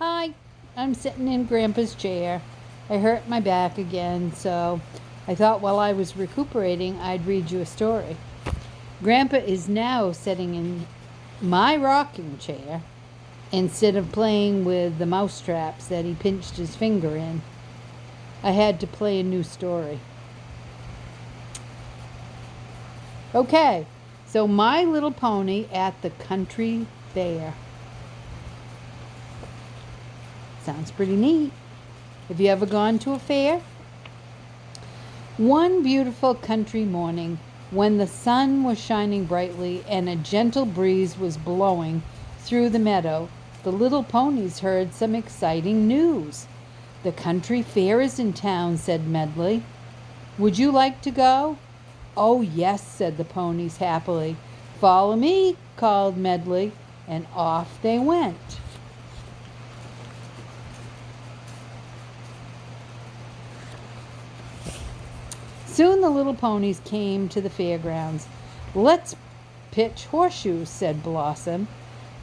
Hi, I'm sitting in Grandpa's chair. I hurt my back again, so I thought while I was recuperating, I'd read you a story. Grandpa is now sitting in my rocking chair instead of playing with the mouse traps that he pinched his finger in. I had to play a new story. Okay, so My Little Pony at the Country Fair. Sounds pretty neat. Have you ever gone to a fair? One beautiful country morning, when the sun was shining brightly and a gentle breeze was blowing through the meadow, the little ponies heard some exciting news. The country fair is in town, said Medley. Would you like to go? Oh, yes, said the ponies happily. Follow me, called Medley, and off they went. Soon the little ponies came to the fairgrounds. Let's pitch horseshoes, said Blossom.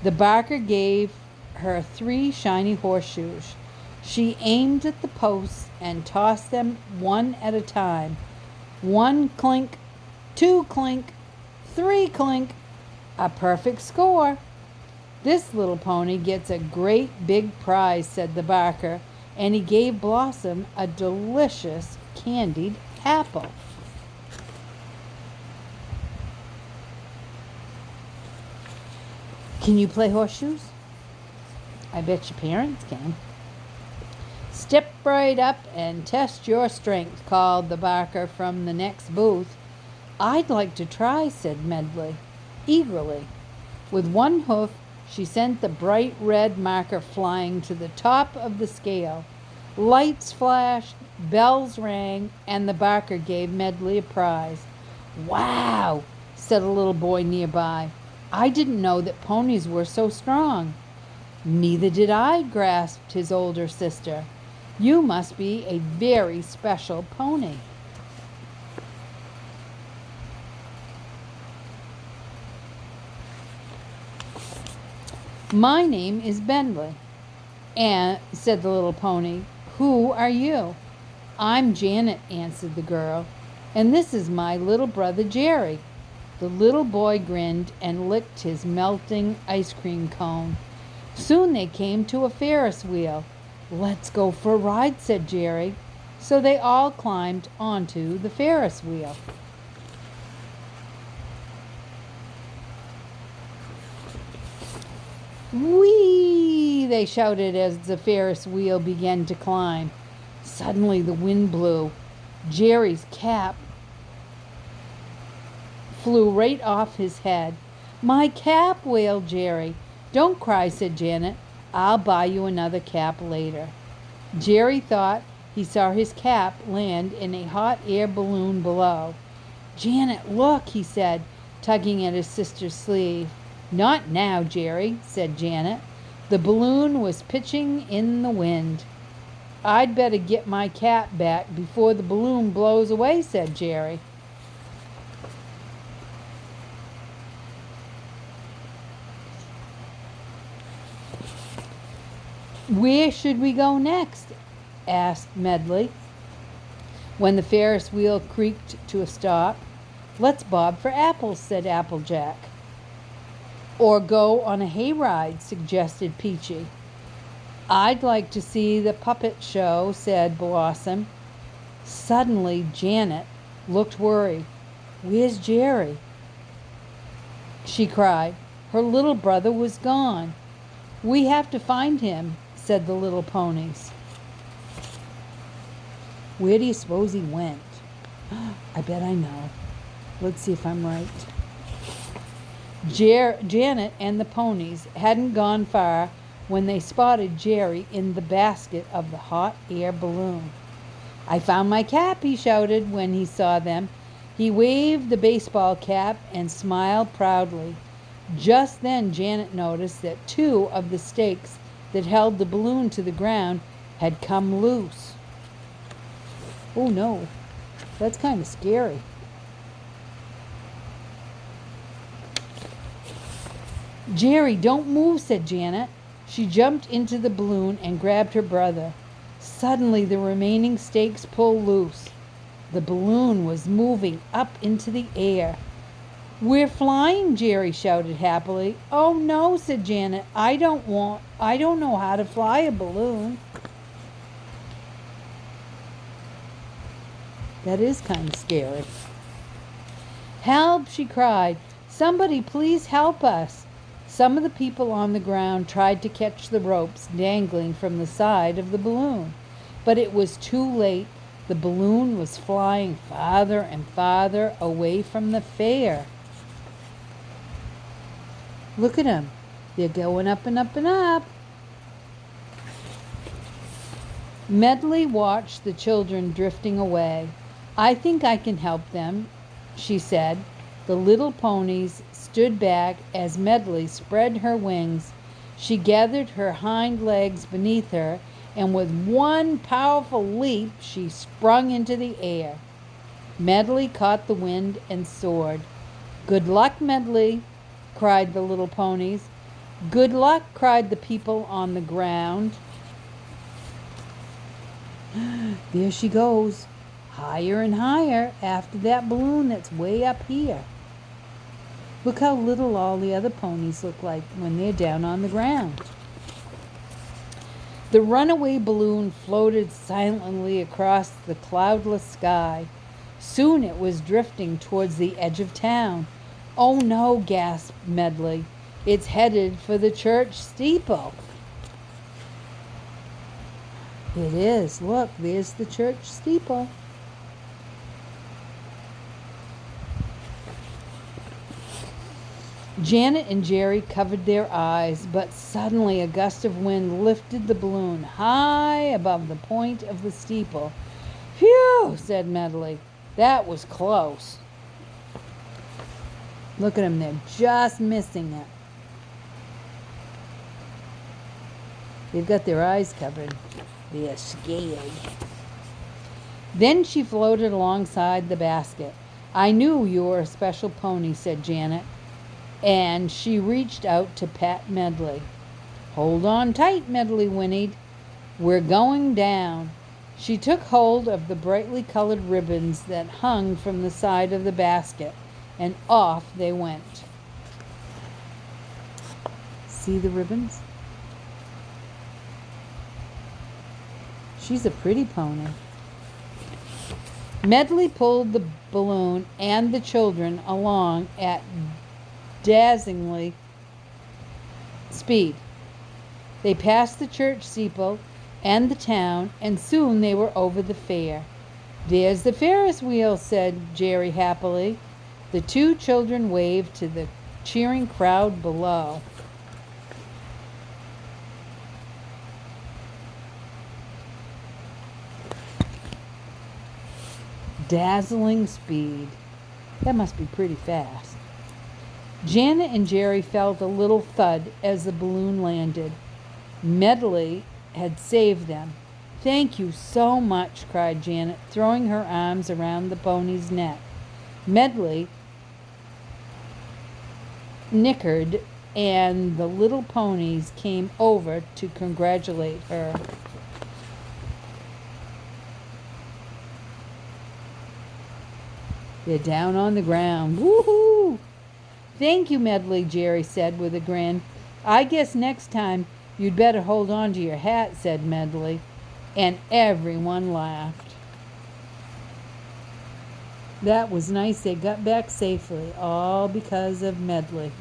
The barker gave her 3 shiny horseshoes. She aimed at the posts and tossed them one at a time. 1 clink, 2 clink, 3 clink. A perfect score. This little pony gets a great big prize, said the barker, and he gave Blossom a delicious candied apple. Can you play horseshoes? I bet your parents can. Step right up and test your strength, called the barker from the next booth. I'd like to try, said Medley, eagerly. With 1 hoof, she sent the bright red marker flying to the top of the scale. Lights flashed, bells rang, and the barker gave Medley a prize. Wow, said a little boy nearby. I didn't know that ponies were so strong. Neither did I, grasped his older sister. You must be a very special pony. My name is Bentley, and said the little pony. Who are you? I'm Janet, answered the girl, and this is my little brother Jerry. The little boy grinned and licked his melting ice cream cone. Soon they came to a Ferris wheel. Let's go for a ride, said Jerry. So they all climbed onto the Ferris wheel. Whee! They shouted as the Ferris wheel began to climb. Suddenly the wind blew. Jerry's cap flew right off his head. My cap, wailed Jerry. Don't cry, said Janet. I'll buy you another cap later. Jerry thought he saw his cap land in a hot air balloon below. Janet, look, he said, tugging at his sister's sleeve. Not now, Jerry, said Janet. The balloon was pitching in the wind. I'd better get my cap back before the balloon blows away, said Jerry. Where should we go next? Asked Medley, when the Ferris wheel creaked to a stop. Let's bob for apples, said Applejack. Or go on a hayride, suggested Peachy. I'd like to see the puppet show, said Blossom. Suddenly, Janet looked worried. Where's Jerry? She cried. Her little brother was gone. We have to find him, said the little ponies. Where do you suppose he went? I bet I know. Let's see if I'm right. Janet and the ponies hadn't gone far when they spotted Jerry in the basket of the hot air balloon. I found my cap, he shouted when he saw them. He waved the baseball cap and smiled proudly. Just then Janet noticed that 2 of the stakes that held the balloon to the ground had come loose. Oh no, that's kind of scary. Jerry, don't move, said Janet. She jumped into the balloon and grabbed her brother. Suddenly, the remaining stakes pulled loose. The balloon was moving up into the air. "We're flying," Jerry shouted happily. "Oh no," said Janet. I don't know how to fly a balloon." That is kind of scary. "Help," she cried. "Somebody please help us." Some of the people on the ground tried to catch the ropes dangling from the side of the balloon, but it was too late. The balloon was flying farther and farther away from the fair. Look at them. They're going up and up and up. Medley watched the children drifting away. "I think I can help them," she said. The little ponies stood back as Medley spread her wings. She gathered her hind legs beneath her, and with one powerful leap, she sprung into the air. Medley caught the wind and soared. "Good luck, Medley," cried the little ponies. "Good luck," cried the people on the ground. There she goes, higher and higher after that balloon that's way up here. Look how little all the other ponies look like when they're down on the ground. The runaway balloon floated silently across the cloudless sky. Soon it was drifting towards the edge of town. "Oh no," gasped Medley. "It's headed for the church steeple." It is. Look, there's the church steeple. Janet and Jerry covered their eyes, but suddenly a gust of wind lifted the balloon high above the point of the steeple. "Phew," said Medley. "That was close." Look at them, they're just missing it. They've got their eyes covered. They're scared. Then she floated alongside the basket. "I knew you were a special pony," said Janet, and she reached out to pat Medley. "Hold on tight," Medley whinnied. "We're going down." She took hold of the brightly colored ribbons that hung from the side of the basket, and off they went. See the ribbons? She's a pretty pony. Medley pulled the balloon and the children along at dazzlingly speed. They passed the church steeple and the town, and soon they were over the fair. "There's the Ferris wheel," said Jerry happily. The two children waved to the cheering crowd below. Dazzling speed. That must be pretty fast. Janet and Jerry felt a little thud as the balloon landed. Medley had saved them. "Thank you so much," cried Janet, throwing her arms around the pony's neck. Medley nickered, and the little ponies came over to congratulate her. They're down on the ground. "Woohoo!" "Thank you, Medley," Jerry said with a grin. "I guess next time you'd better hold on to your hat," said Medley, and everyone laughed. That was nice. They got back safely, all because of Medley.